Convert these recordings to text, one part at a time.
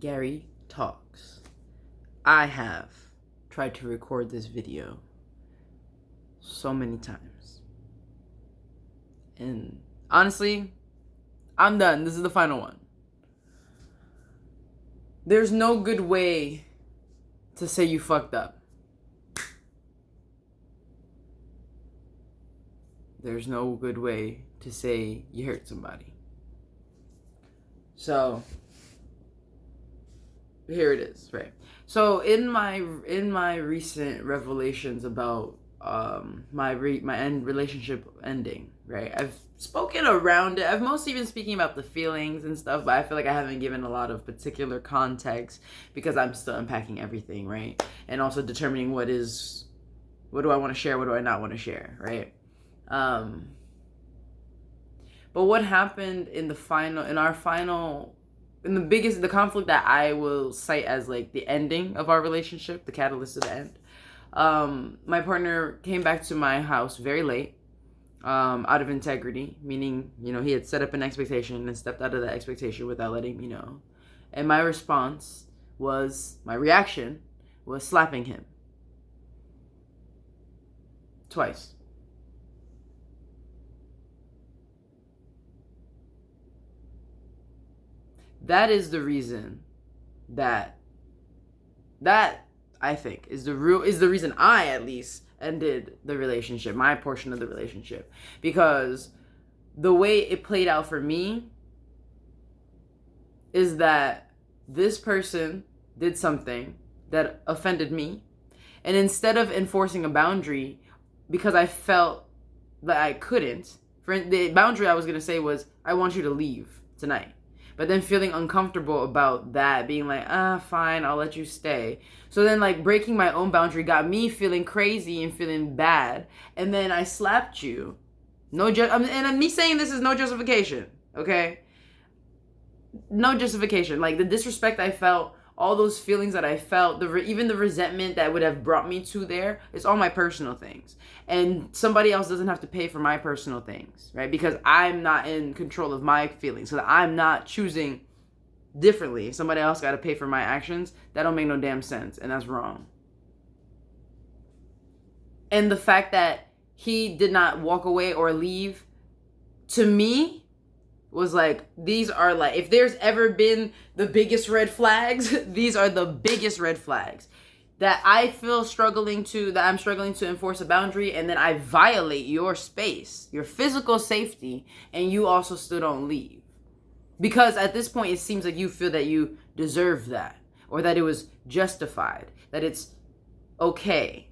Gary Talks. I have tried to record this video so many times. And honestly, I'm done. This is the final one. There's no good way to say you fucked up. There's no good way to say you hurt somebody. So here it is, right? So in my recent revelations about my relationship ending, right? I've spoken around it. I've mostly been speaking about the feelings and stuff, but I feel like I haven't given a lot of particular context because I'm still unpacking everything, right? And also determining what do I want to share, what do I not want to share, right? But what happened in the conflict that I will cite as like the ending of our relationship, the catalyst of the end. My partner came back to my house very late, out of integrity, meaning, he had set up an expectation and stepped out of that expectation without letting me know. And my reaction was slapping him. Twice. That is the reason that I think is the reason I at least ended the relationship, my portion of the relationship, because the way it played out for me is that this person did something that offended me, and instead of enforcing a boundary, because I felt that I couldn't, the boundary I was going to say was, I want you to leave tonight. But then feeling uncomfortable about that, being like, fine, I'll let you stay. So then like breaking my own boundary got me feeling crazy and feeling bad. And then I slapped you. And me saying this is no justification, okay? No justification. Like the disrespect I felt, all those feelings that I felt, even the resentment that would have brought me to there, it's all my personal things. And somebody else doesn't have to pay for my personal things, right? Because I'm not in control of my feelings. So that I'm not choosing differently. Somebody else got to pay for my actions. That don't make no damn sense. And that's wrong. And the fact that he did not walk away or leave, to me, was like, these are like, if there's ever been the biggest red flags, these are the biggest red flags. That I feel I'm struggling to enforce a boundary, and then I violate your space, your physical safety, and you also still don't leave. Because at this point, it seems like you feel that you deserve that, or that it was justified, that it's okay.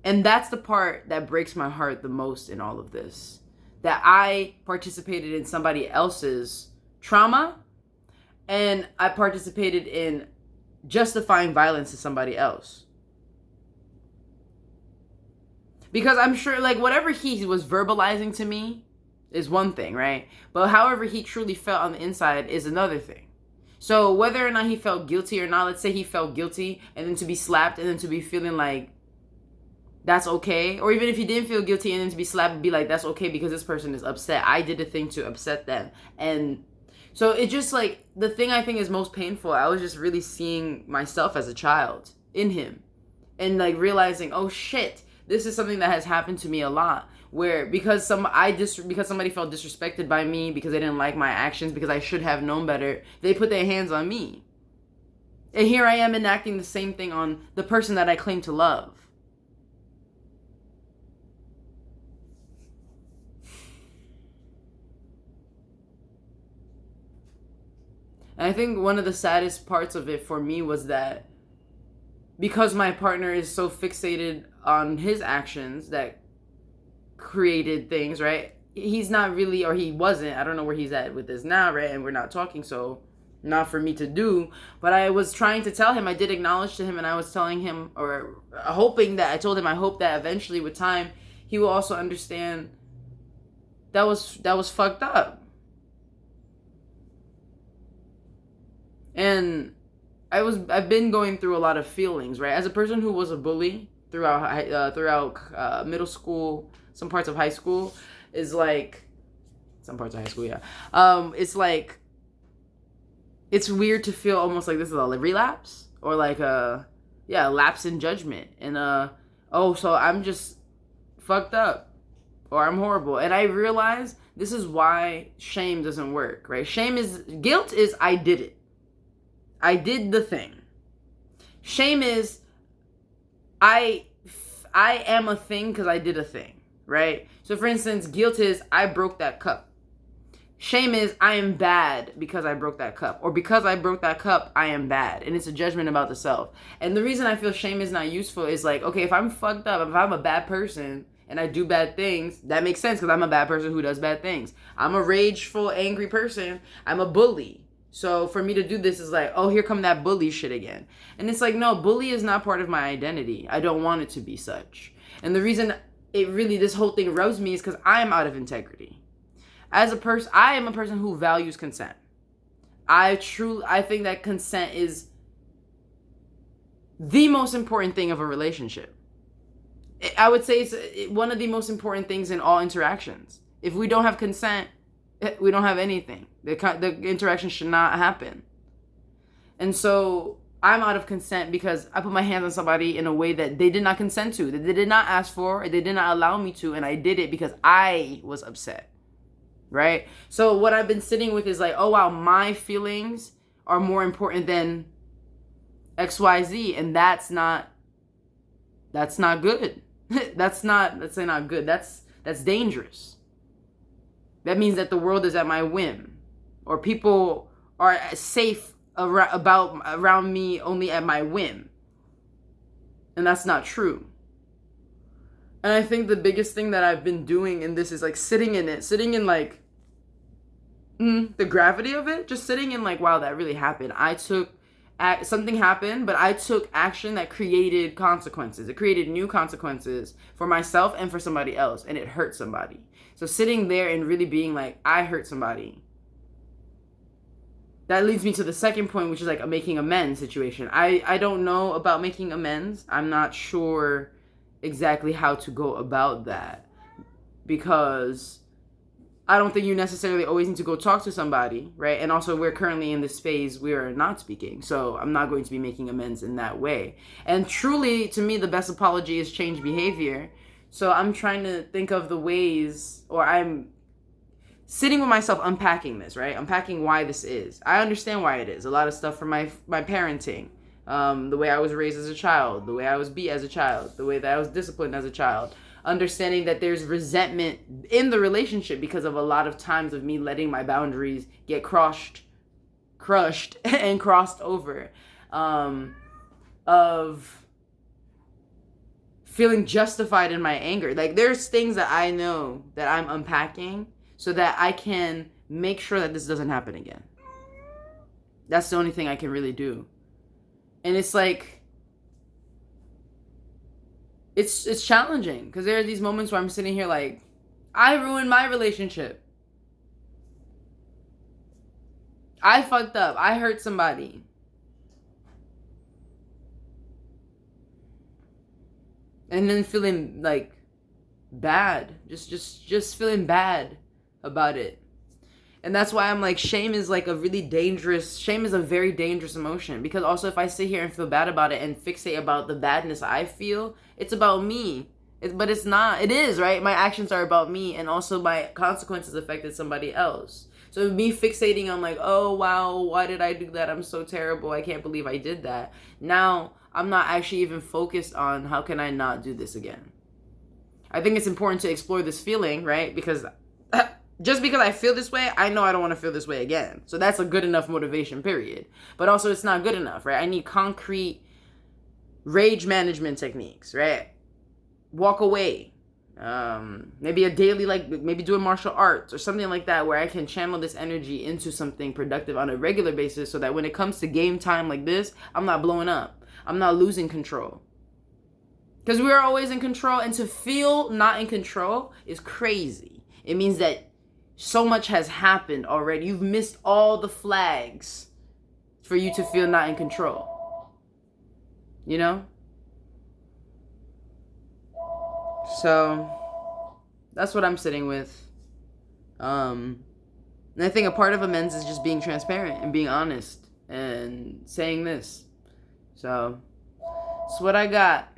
And that's the part that breaks my heart the most in all of this. That I participated in somebody else's trauma, and I participated in justifying violence to somebody else. Because I'm sure, like, whatever he was verbalizing to me is one thing, right? But however he truly felt on the inside is another thing. So whether or not he felt guilty or not, let's say he felt guilty, and then to be slapped, and then to be feeling like that's okay. Or even if he didn't feel guilty and then to be slapped and be like, that's okay because this person is upset. I did a thing to upset them. And so it just like, the thing I think is most painful, I was just really seeing myself as a child in him. And like realizing, oh shit, this is something that has happened to me a lot. Where because somebody felt disrespected by me, because they didn't like my actions, because I should have known better, they put their hands on me. And here I am enacting the same thing on the person that I claim to love. And I think one of the saddest parts of it for me was that because my partner is so fixated on his actions that created things, right? He's not really, or he wasn't, I don't know where he's at with this now, right? And we're not talking, so not for me to do. But I was trying to tell him, I did acknowledge to him, and I was telling him, or hoping that, I told him I hope that eventually with time, he will also understand that was fucked up. And I've been going through a lot of feelings, right? As a person who was a bully throughout middle school, some parts of high school, is like, some parts of high school, yeah. It's like, it's weird to feel almost like this is a relapse or like a lapse in judgment and oh, so I'm just fucked up or I'm horrible. And I realize this is why shame doesn't work, right? Guilt is I did it. I did the thing. Shame is I am a thing because I did a thing, right? So for instance, guilt is I broke that cup. Shame is I am bad because I broke that cup. Or because I broke that cup, I am bad. And it's a judgment about the self. And the reason I feel shame is not useful is like, okay, if I'm fucked up, if I'm a bad person and I do bad things, that makes sense because I'm a bad person who does bad things. I'm a rageful, angry person. I'm a bully. So for me to do this is like, oh, here come that bully shit again. And it's like, no, bully is not part of my identity. I don't want it to be such. And the reason this whole thing rubs me is because I'm out of integrity. As a person, I am a person who values consent. I think that consent is the most important thing of a relationship. I would say it's one of the most important things in all interactions. If we don't have consent, we don't have anything. The interaction should not happen. And so I'm out of consent because I put my hands on somebody in a way that they did not consent to, that they did not ask for, or they did not allow me to, and I did it because I was upset. Right? So what I've been sitting with is like, oh wow, my feelings are more important than XYZ, and that's not good. Let's say not good. That's dangerous. That means that the world is at my whim, or people are safe around me only at my whim. And that's not true. And I think the biggest thing that I've been doing in this is like sitting in like the gravity of it, just sitting in like, wow, that really happened. Something happened, but I took action that created consequences. It created new consequences for myself and for somebody else, and it hurt somebody. So sitting there and really being like, I hurt somebody. That leads me to the second point, which is like a making amends situation. I don't know about making amends. I'm not sure exactly how to go about that, because I don't think you necessarily always need to go talk to somebody, right? And also, we're currently in this phase we are not speaking, so I'm not going to be making amends in that way. And truly, to me, the best apology is change behavior. So I'm trying to think of the ways, or I'm sitting with myself unpacking this, right? Unpacking why this is. I understand why it is. A lot of stuff from my parenting, the way I was raised as a child, the way I was beat as a child, the way that I was disciplined as a child. Understanding that there's resentment in the relationship because of a lot of times of me letting my boundaries get crushed and crossed over, of feeling justified in my anger. Like, there's things that I know that I'm unpacking so that I can make sure that this doesn't happen again. That's the only thing I can really do. And it's like, it's challenging because there are these moments where I'm sitting here like, I ruined my relationship. I fucked up. I hurt somebody. And then feeling like bad. Just feeling bad about it. And that's why I'm like, shame is a very dangerous emotion. Because also, if I sit here and feel bad about it and fixate about the badness I feel, it's about me. But it's not. It is, right? My actions are about me, and also my consequences affected somebody else. So me fixating on like, oh wow, why did I do that? I'm so terrible. I can't believe I did that. Now, I'm not actually even focused on how can I not do this again. I think it's important to explore this feeling, right? Because just because I feel this way, I know I don't want to feel this way again. So that's a good enough motivation, period. But also, it's not good enough, right? I need concrete rage management techniques, right? Walk away. Maybe a daily, maybe doing martial arts or something like that, where I can channel this energy into something productive on a regular basis so that when it comes to game time like this, I'm not blowing up. I'm not losing control. Because we are always in control, and to feel not in control is crazy. It means that so much has happened already. You've missed all the flags for you to feel not in control. You know? So that's what I'm sitting with. And And I think a part of amends is just being transparent and being honest and saying this. So, that's what I got.